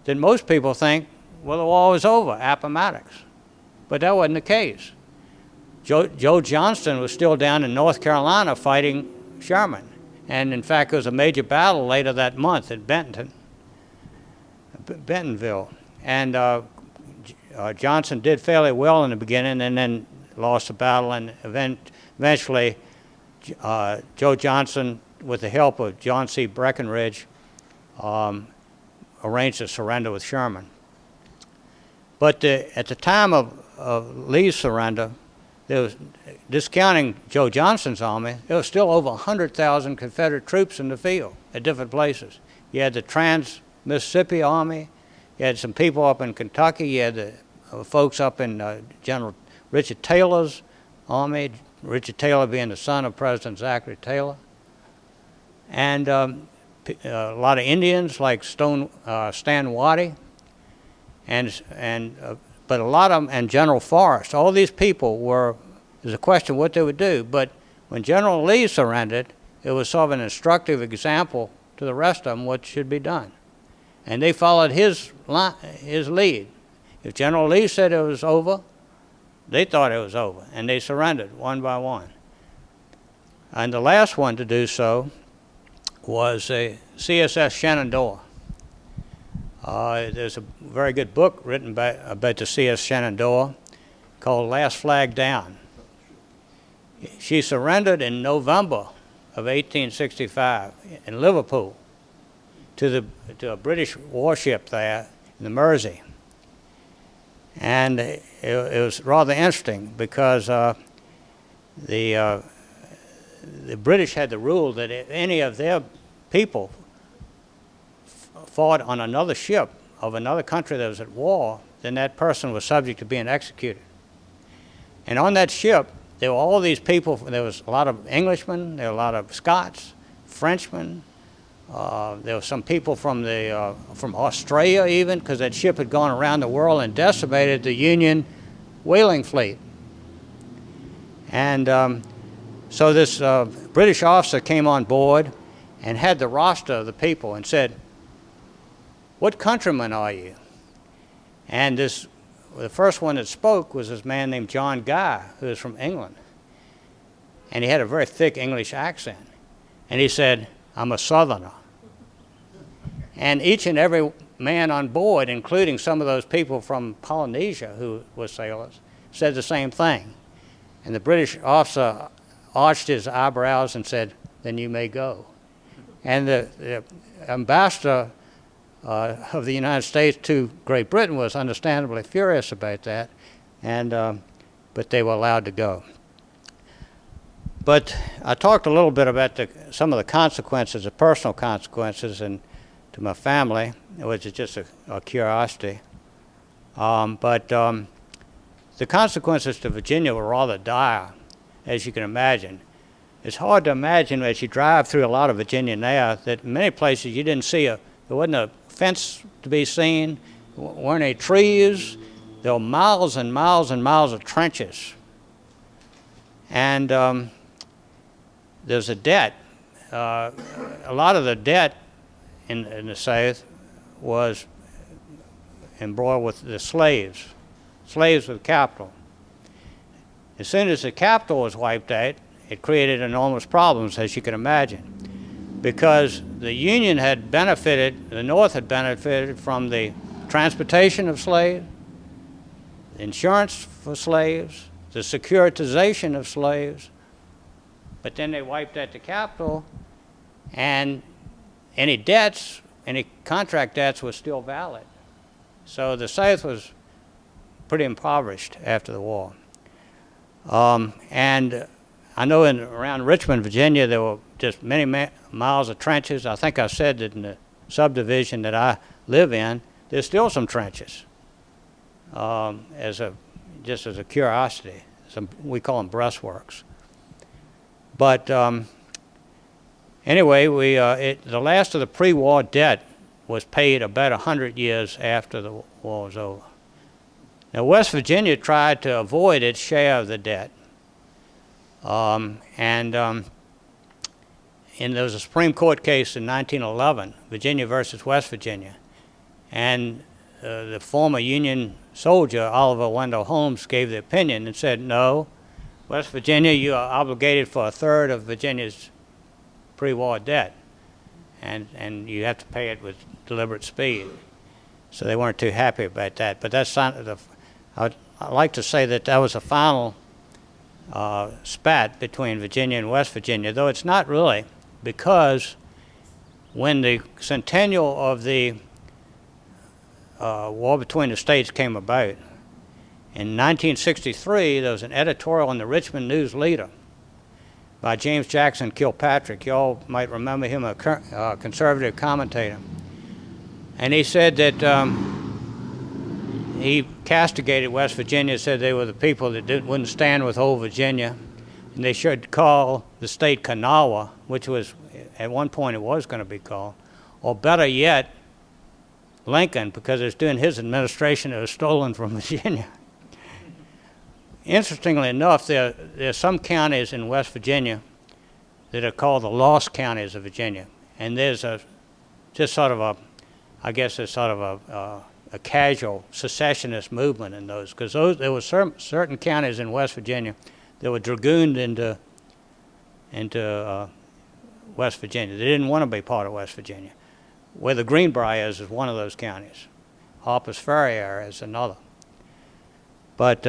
that most people think, well, the war was over, Appomattox. But that wasn't the case. Joe Johnston was still down in North Carolina fighting Sherman. And in fact, there was a major battle later that month at Bentonville. And Johnson did fairly well in the beginning and then lost the battle. And eventually, Joe Johnson, with the help of John C. Breckinridge, arranged a surrender with Sherman. But at the time of Lee's surrender, there was, discounting Joe Johnston's army, there was still over 100,000 Confederate troops in the field at different places. You had the Trans-Mississippi Army, you had some people up in Kentucky, you had the folks up in General Richard Taylor's army, Richard Taylor being the son of President Zachary Taylor, and a lot of Indians like Stan Waddy, but a lot of them, and General Forrest. All these people there's a question what they would do. But when General Lee surrendered, it was sort of an instructive example to the rest of them what should be done. And they followed his lead. If General Lee said it was over, they thought it was over, and they surrendered one by one. And the last one to do so was a CSS Shenandoah. There's a very good book written about the CS Shenandoah called Last Flag Down. She surrendered in November of 1865 in Liverpool to a British warship there in the Mersey. And it was rather interesting because the British had the rule that if any of their people fought on another ship of another country that was at war, then that person was subject to being executed. And on that ship, there were all these people. There was a lot of Englishmen, there were a lot of Scots, Frenchmen. There were some people from Australia even, because that ship had gone around the world and decimated the Union whaling fleet. And so this British officer came on board and had the roster of the people and said, "What countrymen are you?" And the first one that spoke was this man named John Guy, who was from England. And he had a very thick English accent. And he said, "I'm a Southerner." And each and every man on board, including some of those people from Polynesia who were sailors, said the same thing. And the British officer arched his eyebrows and said, "Then you may go." And the ambassador of the United States to Great Britain was understandably furious about that, but they were allowed to go. But I talked a little bit about some of the consequences, the personal consequences, and to my family, which is just a curiosity. But the consequences to Virginia were rather dire, as you can imagine. It's hard to imagine as you drive through a lot of Virginia now that in many places you didn't see there wasn't a fence to be seen, weren't any trees. There were miles and miles and miles of trenches. And there's a debt. A lot of the debt in the South was embroiled with the slaves with capital. As soon as the capital was wiped out, it created enormous problems, as you can imagine, because the Union had benefited, the North had benefited from the transportation of slaves, insurance for slaves, the securitization of slaves, but then they wiped out the capital, and any debts, any contract debts were still valid. So the South was pretty impoverished after the war. And I know around Richmond, Virginia, there were just many miles of trenches. I think I said that in the subdivision that I live in, there's still some trenches, just as a curiosity. We call them breastworks. But anyway, the last of the pre-war debt was paid about 100 years after the war was over. Now, West Virginia tried to avoid its share of the debt. And there was a Supreme Court case in 1911, Virginia versus West Virginia. And the former Union soldier, Oliver Wendell Holmes, gave the opinion and said, "No, West Virginia, you are obligated for a third of Virginia's pre-war debt. And you have to pay it with deliberate speed." So they weren't too happy about that. But I'd like to say that was a final spat between Virginia and West Virginia, though it's not really, because when the centennial of the war between the states came about, in 1963, there was an editorial in the Richmond News Leader by James Jackson Kilpatrick. You all might remember him, a conservative commentator. And he said that he castigated West Virginia, said they were the people that wouldn't stand with old Virginia, and they should call the state Kanawha, which was, at one point it was going to be called, or better yet, Lincoln, because it was during his administration it was stolen from Virginia. Interestingly enough, there are some counties in West Virginia that are called the lost counties of Virginia, and there's a casual secessionist movement in those, because there were certain counties in West Virginia that were dragooned into West Virginia. They didn't want to be part of West Virginia. Where the Greenbrier is one of those counties. Harper's Ferry area is another. But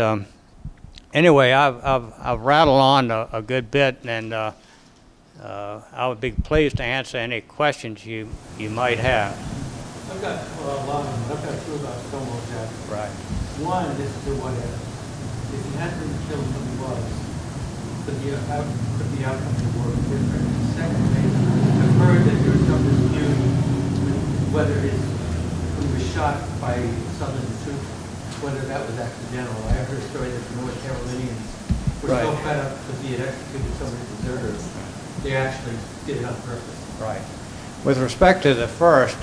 anyway, I've rattled on a good bit, and I would be pleased to answer any questions you might have. I've got two about Stonewall Jackson. Right. One is to what if you hadn't been killed when he was, could the outcome of the war be different? And secondly, I've heard that there's some dispute whether he was shot by Southern troops, whether that was accidental. I heard a story that the North Carolinians were so Right. fed up because he had executed so many deserters, they actually did it on purpose. Right. With respect to the first,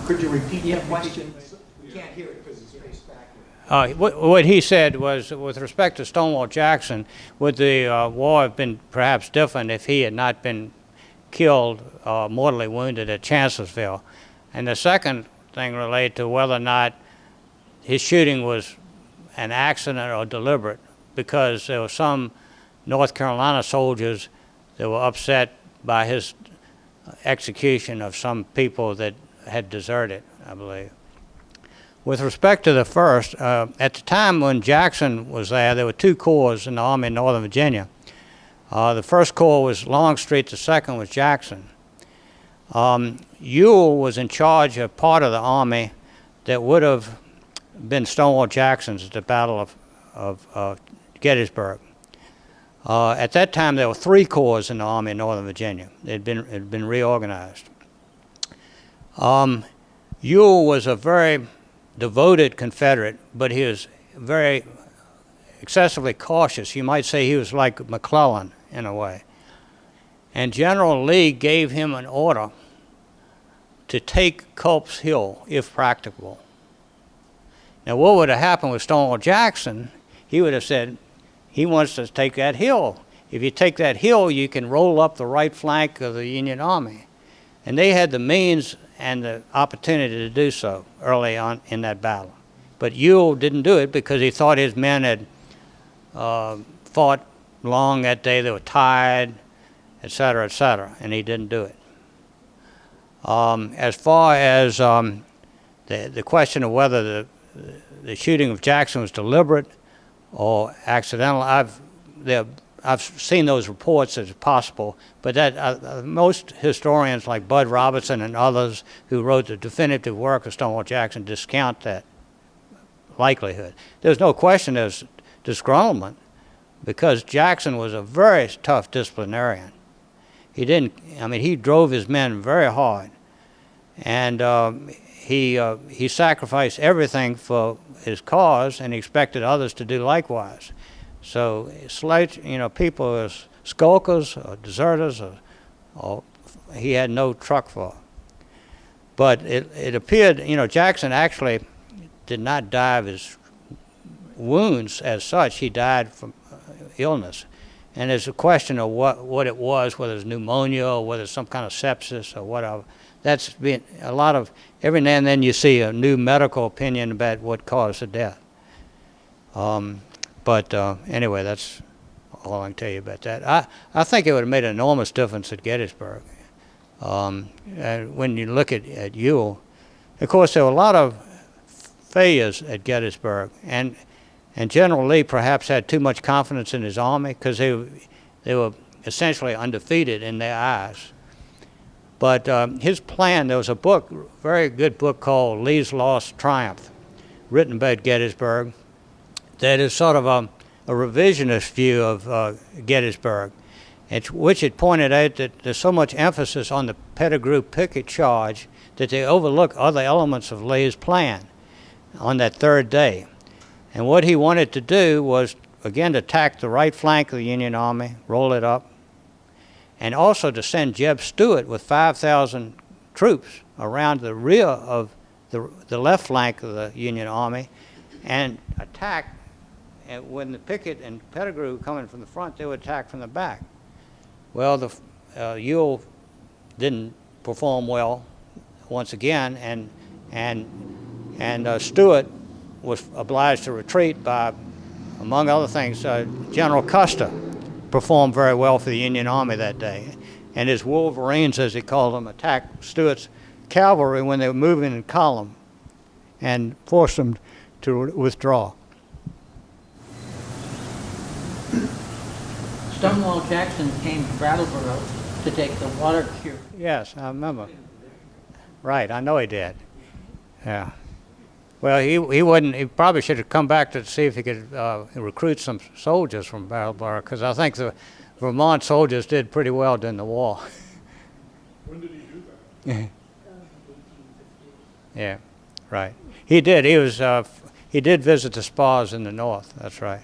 Could you repeat Yeah, the question? We can't hear it because it's spaced back. what he said was, with respect to Stonewall Jackson, would the war have been perhaps different if he had not been killed, mortally wounded at Chancellorsville? And the second thing related to whether or not his shooting was an accident or deliberate, because there were some North Carolina soldiers that were upset by his execution of some people that had deserted, I believe. With respect to the first, at the time when Jackson was there were two corps in the Army in Northern Virginia. The first corps was Longstreet, the second was Jackson. Ewell was in charge of part of the Army that would have been Stonewall Jackson's at the Battle of Gettysburg. At that time, there were three corps in the Army in Northern Virginia. It had been reorganized. Ewell was a very devoted Confederate, but he was very excessively cautious. You might say he was like McClellan in a way. And General Lee gave him an order to take Culp's Hill, if practicable. Now, what would have happened with Stonewall Jackson? He would have said, he wants to take that hill. If you take that hill, you can roll up the right flank of the Union Army. And they had the means and the opportunity to do so early on in that battle. But Ewell didn't do it because he thought his men had fought long that day. They were tired, et cetera, and he didn't do it. As far as the question of whether the shooting of Jackson was deliberate or accidental, I've seen those reports as possible, but that most historians like Bud Robertson and others who wrote the definitive work of Stonewall Jackson discount that likelihood. There's no question there's disgruntlement because Jackson was a very tough disciplinarian. He drove his men very hard, and he sacrificed everything for his cause, and he expected others to do likewise. So, people as skulkers or deserters, or he had no truck for. But it appeared, Jackson actually did not die of his wounds as such. He died from illness. And there's a question of what it was, whether it's pneumonia or whether it's some kind of sepsis or whatever. That's been a lot of, every now and then you see a new medical opinion about what caused the death. But anyway, that's all I can tell you about that. I think it would have made an enormous difference at Gettysburg. And when you look at Ewell, of course, there were a lot of failures at Gettysburg, and General Lee perhaps had too much confidence in his army because they were essentially undefeated in their eyes. But his plan, there was a book, very good book called Lee's Lost Triumph, written about Gettysburg, that is sort of a revisionist view of Gettysburg, which it pointed out that there's so much emphasis on the Pettigrew picket charge that they overlook other elements of Lee's plan on that third day. And what he wanted to do was, again, to attack the right flank of the Union Army, roll it up, and also to send Jeb Stuart with 5,000 troops around the rear of the left flank of the Union Army and attack. And when the Pickett and Pettigrew coming from the front, they would attack from the back. Well, Ewell didn't perform well once again, and Stuart was obliged to retreat by, among other things, General Custer performed very well for the Union Army that day. And his Wolverines, as he called them, attacked Stuart's cavalry when they were moving in column and forced them to withdraw. Stonewall Jackson came to Brattleboro to take the water cure. Yes, I remember. Right, I know he did. Yeah. Well, he probably should have come back to see if he could recruit some soldiers from Brattleboro, because I think the Vermont soldiers did pretty well during the war. When did he do that? Yeah, right. He did. He did visit the spas in the north. That's right.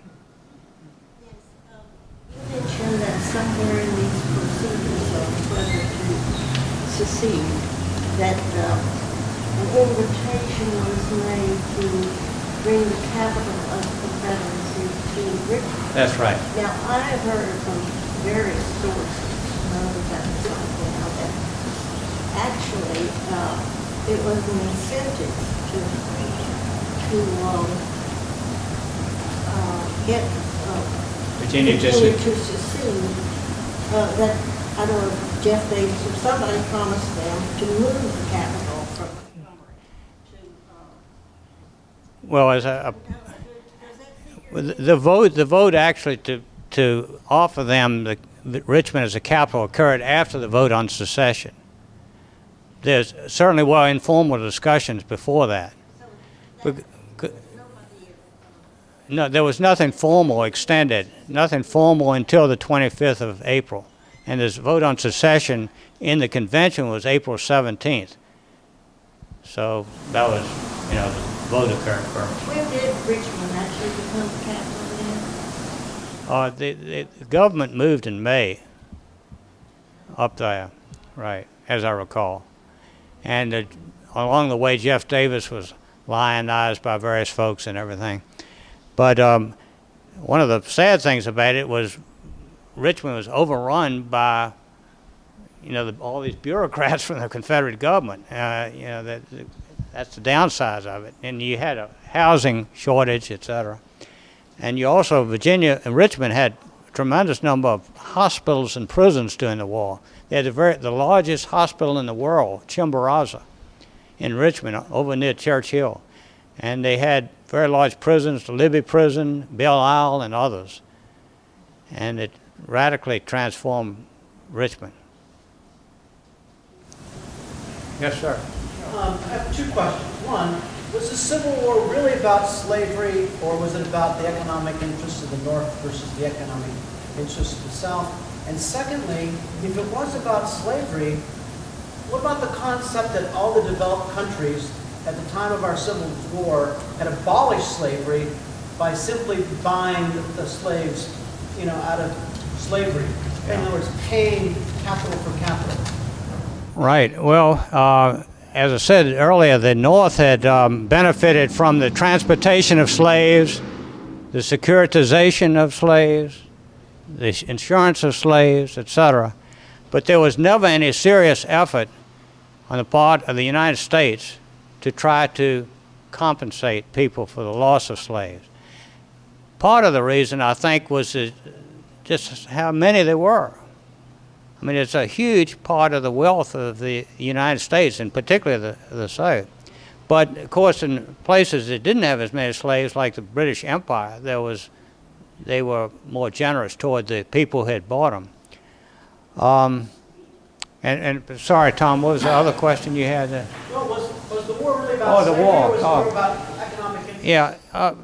You mentioned that somewhere in these procedures of whether to secede, that an invitation was made to bring the capital of the Confederacy to Richmond. That's right. Now, I have heard from various sources, none of them something out that actually it was an incentive to get Virginia to secede. That I don't know if Jeff Davis or somebody promised them to move the capital from Montgomery to. Well, as the vote actually to offer them the Richmond as a capital occurred after the vote on secession. There's certainly were informal discussions before that. No, there was nothing formal extended, nothing formal until the 25th of April. And this vote on secession in the convention was April 17th. So that was, the vote occurred first. When did Richmond actually become the capital then? The government moved in May up there, right, as I recall. And along the way, Jeff Davis was lionized by various folks and everything. But one of the sad things about it was Richmond was overrun by, all these bureaucrats from the Confederate government. That's the downside of it. And you had a housing shortage, et cetera. And you also, Virginia and Richmond had a tremendous number of hospitals and prisons during the war. They had the largest hospital in the world, Chimborazo, in Richmond, over near Church Hill. And they had very large prisons, the Libby Prison, Belle Isle, and others. And it radically transformed Richmond. Yes, sir. I have two questions. One, was the Civil War really about slavery, or was it about the economic interests of the North versus the economic interests of the South? And secondly, if it was about slavery, what about the concept that all the developed countries at the time of our Civil War had abolished slavery by simply buying the slaves, out of slavery? In other words, paying capital for capital. Right. Well, as I said earlier, the North had benefited from the transportation of slaves, the securitization of slaves, the insurance of slaves, etc. But there was never any serious effort on the part of the United States to try to compensate people for the loss of slaves. Part of the reason, I think, was just how many there were. I mean, it's a huge part of the wealth of the United States, and particularly the South. But, of course, in places that didn't have as many slaves, like the British Empire, they were more generous toward the people who had bought them. And sorry, Tom, what was the other question you had? No, was the war really about the slavery, war. or was the war about economic interests? Yeah,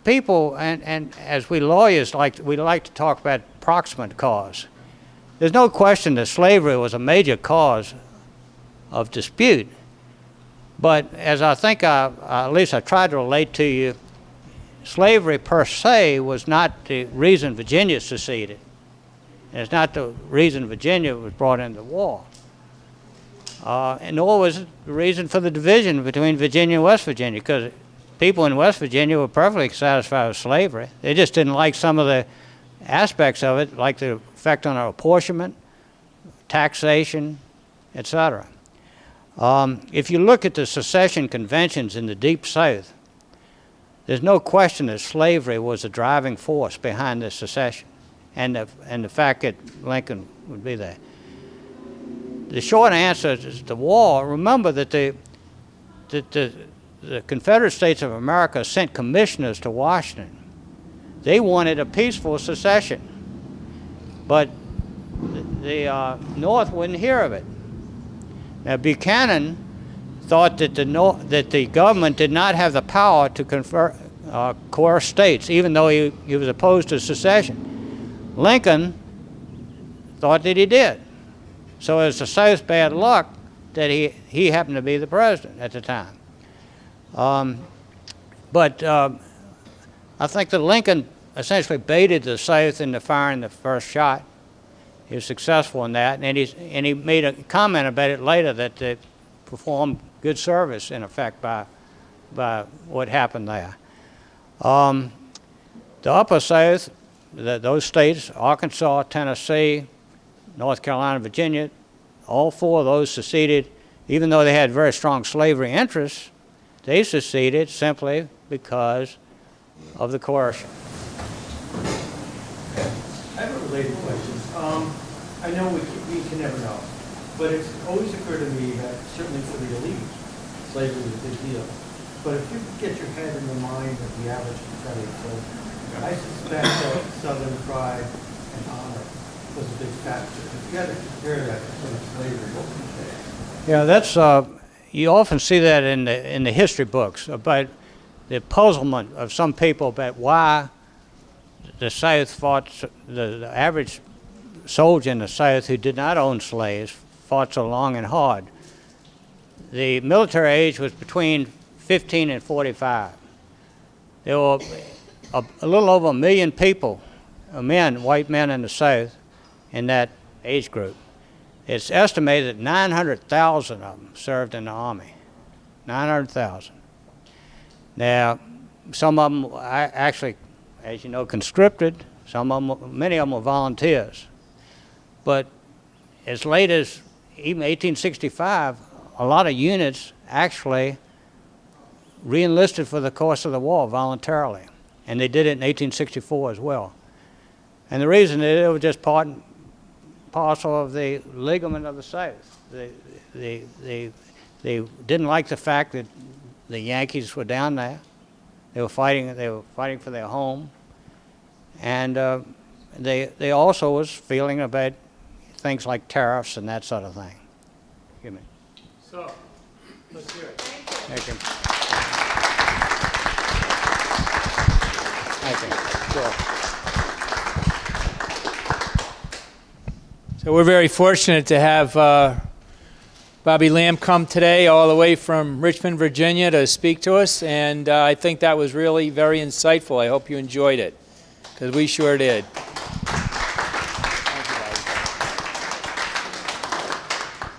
people, and as we lawyers, we like to talk about proximate cause. There's no question that slavery was a major cause of dispute. But as I think at least I tried to relate to you, slavery per se was not the reason Virginia seceded. And it's not the reason Virginia was brought into the war. And nor was it the reason for the division between Virginia and West Virginia, because people in West Virginia were perfectly satisfied with slavery. They just didn't like some of the aspects of it, like the effect on our apportionment, taxation, etc. If you look at the secession conventions in the Deep South, there's no question that slavery was the driving force behind the secession, and the fact that Lincoln would be there. The short answer is the war. Remember that the Confederate States of America sent commissioners to Washington. They wanted a peaceful secession, but the North wouldn't hear of it. Now, Buchanan thought that the government did not have the power to coerce states, even though he was opposed to secession. Lincoln thought that he did. So it was the South's bad luck that he happened to be the president at the time. But I think that Lincoln essentially baited the South into firing the first shot. He was successful in that, and he made a comment about it later that they performed good service, in effect, by what happened there. The Upper South, those states, Arkansas, Tennessee, North Carolina, Virginia, all four of those seceded. Even though they had very strong slavery interests, they seceded simply because of the coercion. I have a related question. I know we can never know, but it's always occurred to me that certainly for the elite, slavery was a big deal. But if you get your head in the mind of the average Confederate soldier, I suspect that Southern pride and honor was a big factor. If you had to compare that to sort of slavery, what would you say? Yeah, that's you often see that in the history books about the puzzlement of some people about why the South fought, the average soldier in the South who did not own slaves fought so long and hard. The military age was between 15 and 45. There were a little over 1 million people, white men in the South, in that age group. It's estimated that 900,000 of them served in the Army. 900,000. Now, some of them actually, as you know, conscripted. Many of them were volunteers. But as late as even 1865, a lot of units actually re-enlisted for the course of the war voluntarily. And they did it in 1864 as well. And the reason is it was just part and parcel of the ligament of the South. They didn't like the fact that the Yankees were down there. They were fighting for their home. And they also was feeling about things like tariffs and that sort of thing. Excuse me. So, let's hear it. Thank you. Thank you. Sure. So we're very fortunate to have Bobby Lamb come today all the way from Richmond, Virginia to speak to us, and I think that was really very insightful. I hope you enjoyed it, because we sure did.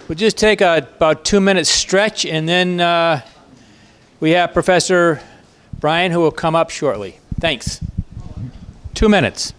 We'll just take about 2-minute stretch, and then we have Professor Brian who will come up shortly. Thanks. 2 minutes.